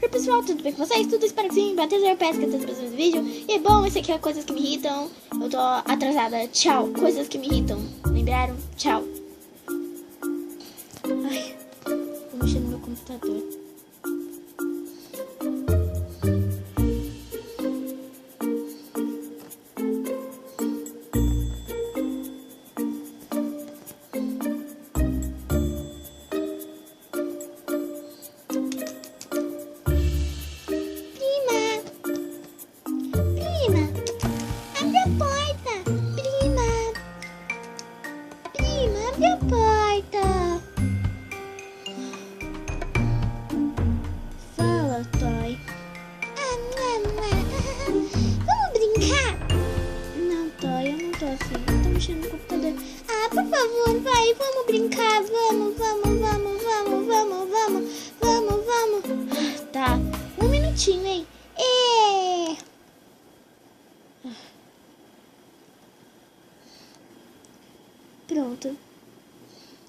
Oi pessoal, tudo bem com vocês? Tudo, espero que sim, bater 0 pés que eu tô próximo vídeo. E é bom, esse aqui é coisas que me irritam. Eu tô atrasada, tchau. Coisas que me irritam, lembraram? Tchau. Ai, vou mexer no meu computador. Abre a porta. Fala, Toy. Vamos brincar? Não, Toy, eu não tô afim. Eu tô mexendo no computador. Ah, por favor, vai, vamos brincar. Vamos. Tá, um minutinho, hein? Pronto.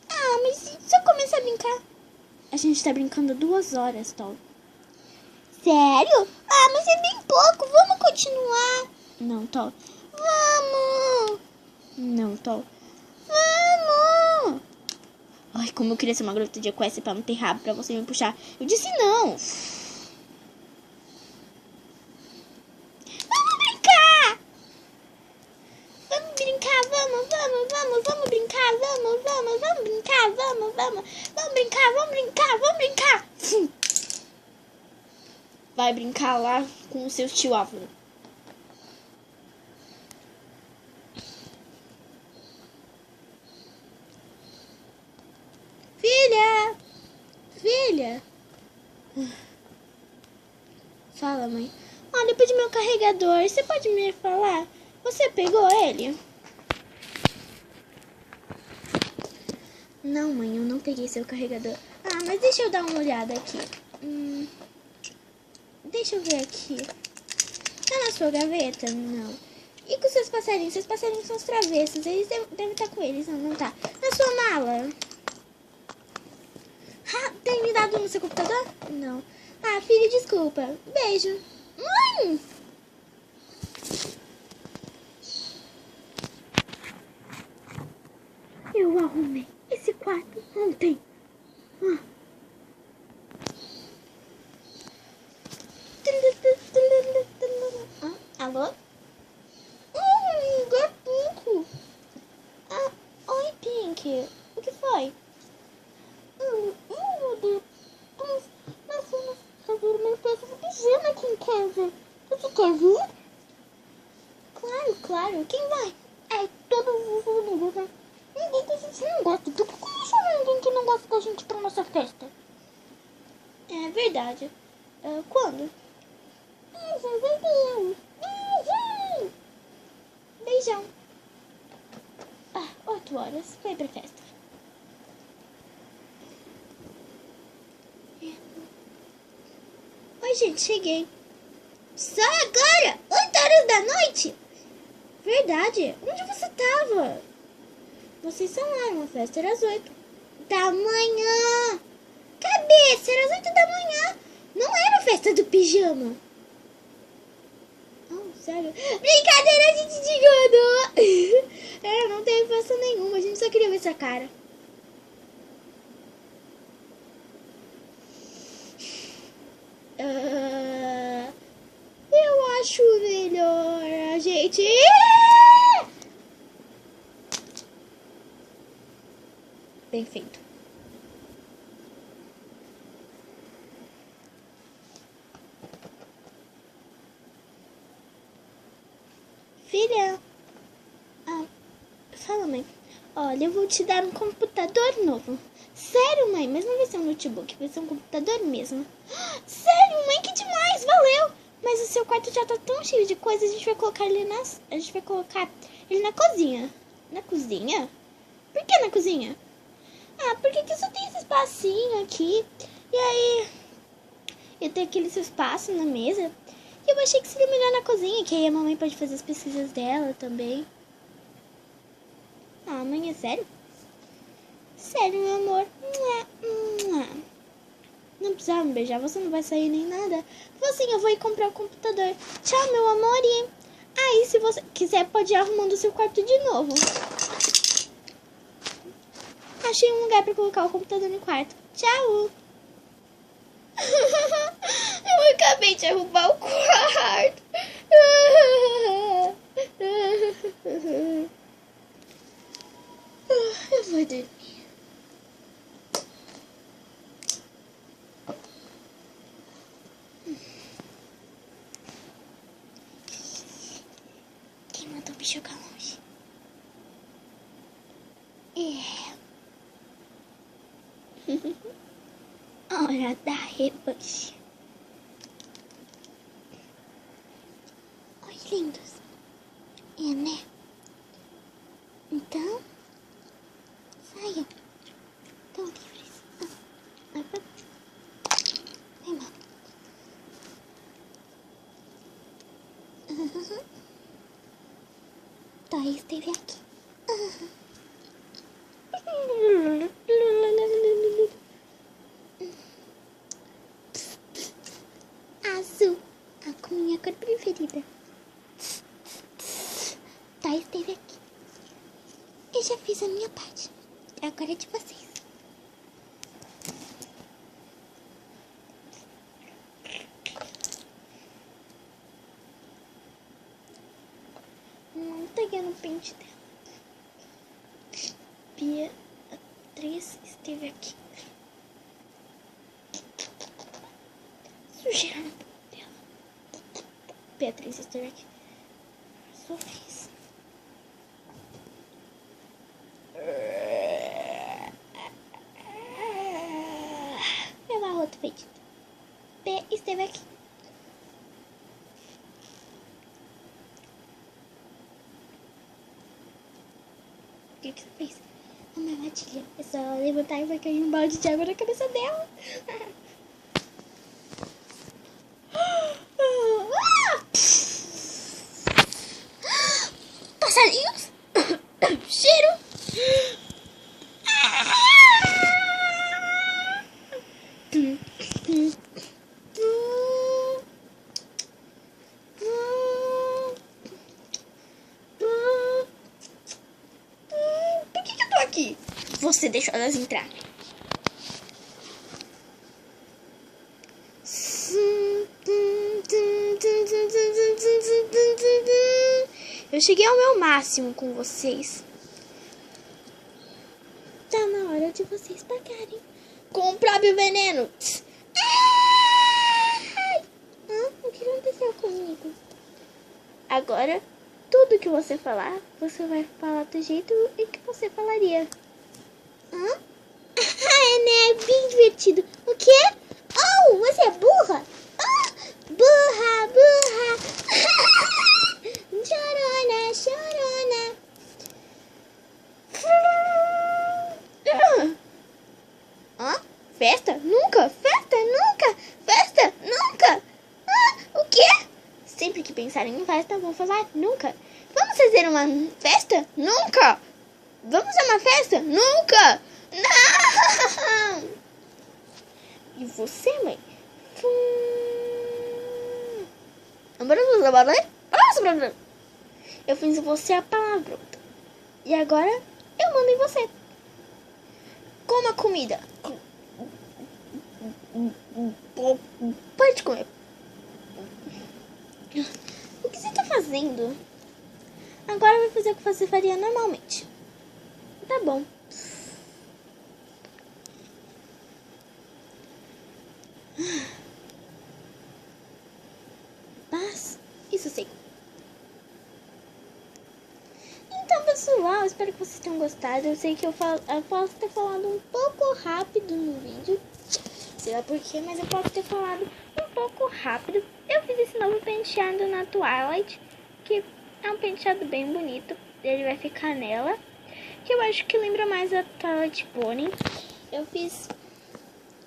Ah, mas se eu começar a brincar? A gente tá brincando 2 horas, Tol. Sério? Ah, mas é bem pouco. Vamos continuar. Não, Tol. Vamos. Não, Tol. Vamos. Ai, como eu queria ser uma garota de Equestria pra não ter rabo pra você me puxar. Eu disse não. Vamos brincar. Vamos brincar, vamos brincar, vamos brincar, vamos brincar. Vai brincar lá com o seu tio avô. Filha. Fala, mãe. Olha, eu pedi meu carregador. Você pode me falar? Você pegou ele? Não, mãe, eu não peguei seu carregador. Ah, mas deixa eu dar uma olhada aqui. Deixa eu ver aqui. Tá na sua gaveta? Não. E com seus passarinhos? Seus passarinhos são os travessos. Eles devem estar com eles. Não tá. Na sua mala? Ah, tem me dado no seu computador? Não. Ah, filha, desculpa. Beijo. Mãe! Eu arrumei esse quarto ontem. Alô? Gato. Oi, Pink. O que foi? Meu Deus. Nós vamos fazer uma festa de pijama aqui em casa. Você quer vir? Claro. Quem vai? Todos os amigos, né? Ninguém que a gente não gosta. Tu que conhece ninguém que não gosta da gente pra nossa festa? É verdade. Quando? Beijão. 8 horas. Vai pra festa. Oi, gente. Cheguei. Só agora? 8 horas da noite? Verdade. Onde você tava? Vocês são lá, uma festa era às 8 da manhã. Cabeça, era às 8 da manhã. Não era a festa do pijama. Sério? Brincadeira, a gente te enganou. Não teve festa nenhuma, a gente só queria ver sua cara. Eu acho melhor a gente... Bem feito. Filha. Fala, mãe. Olha, eu vou te dar um computador novo. Sério, mãe? Mas não vai ser um notebook, vai ser um computador mesmo. Sério, mãe? Que demais! Valeu! Mas o seu quarto já tá tão cheio de coisas, a gente vai colocar ele na cozinha. Na cozinha? Por que na cozinha? Porque aqui só tem esse espacinho aqui. E aí, eu tenho aquele seu espaço na mesa. E eu achei que seria melhor na cozinha, que aí a mamãe pode fazer as pesquisas dela também. Mãe, é sério? Sério, meu amor. Um precisava me beijar, você não vai sair nem nada. Falou assim, eu vou ir comprar o computador. Tchau, meu amor. E aí, se você quiser, pode ir arrumando o seu quarto de novo. Achei um lugar pra colocar o computador no quarto. Tchau. Eu acabei de arrumar o quarto. Eu vou dormir. Quem mandou me jogar longe? Hora da revanche. Oi, lindos. É, né? Então, saiam. Estão livres. Vem, mano. Tá, esteve aqui. Azul, a minha cor preferida. Tá, esteve aqui. Eu já fiz a minha parte. Agora é de vocês. Não peguei no pente dela. Beatriz esteve aqui. Sujeira no pão dela. Beatriz esteve aqui. Só fiz. Meu arroto feito. B esteve aqui. O que você fez? Uma armadilha. É só levantar e vai cair um balde de água na cabeça dela. Passarinhos? Cheiro? Por que eu tô aqui? Você deixou elas entrar. Eu cheguei ao meu máximo com vocês. Tá na hora de vocês pagarem com o próprio veneno. O que aconteceu comigo? Agora, tudo que você falar, você vai falar do jeito que você falaria. É, né? Bem divertido. O quê? Oh, você é burra? Burra, burra. Chorona, chorona. Festa? Nunca. Festa? Nunca. Festa? Nunca. O quê? Sempre que pensarem em festa, vão falar nunca. Vamos fazer uma festa? Nunca. Vamos a uma festa? Nunca. Não. E você, mãe? Eu fiz você a palavra. E agora eu mando em você. Coma comida. Pode comer. O que você tá fazendo? Agora vai fazer o que você faria normalmente. Tá bom. Paz e sossego. Então, pessoal, espero que vocês tenham gostado. Eu sei que eu posso ter falado um pouco rápido no vídeo. Sei lá porquê, mas eu posso ter falado um pouco rápido. Eu fiz esse novo penteado na Twilight, que é um penteado bem bonito. Ele vai ficar nela, que eu acho que lembra mais a Twilight Pony. Eu fiz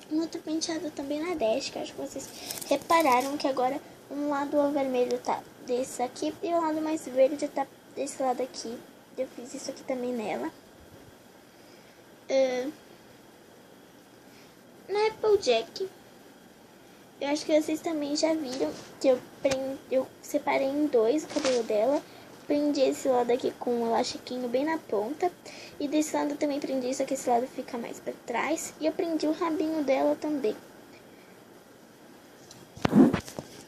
um outro penteado também na Dash, que acho que vocês repararam que agora um lado vermelho tá desse aqui e o lado mais verde tá desse lado aqui. Eu fiz isso aqui também nela. Na Applejack, Eu acho que vocês também já viram que eu separei em dois o cabelo dela. Prendi esse lado aqui com um elastiquinho bem na ponta. E desse lado eu também prendi, só que esse lado fica mais pra trás. E eu prendi o rabinho dela também.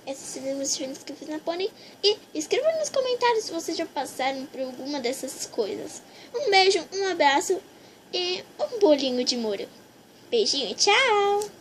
Esses foram os filmes que eu fiz na Pony. E escreva nos comentários se vocês já passaram por alguma dessas coisas. Um beijo, um abraço e um bolinho de morango. Beijinho, tchau!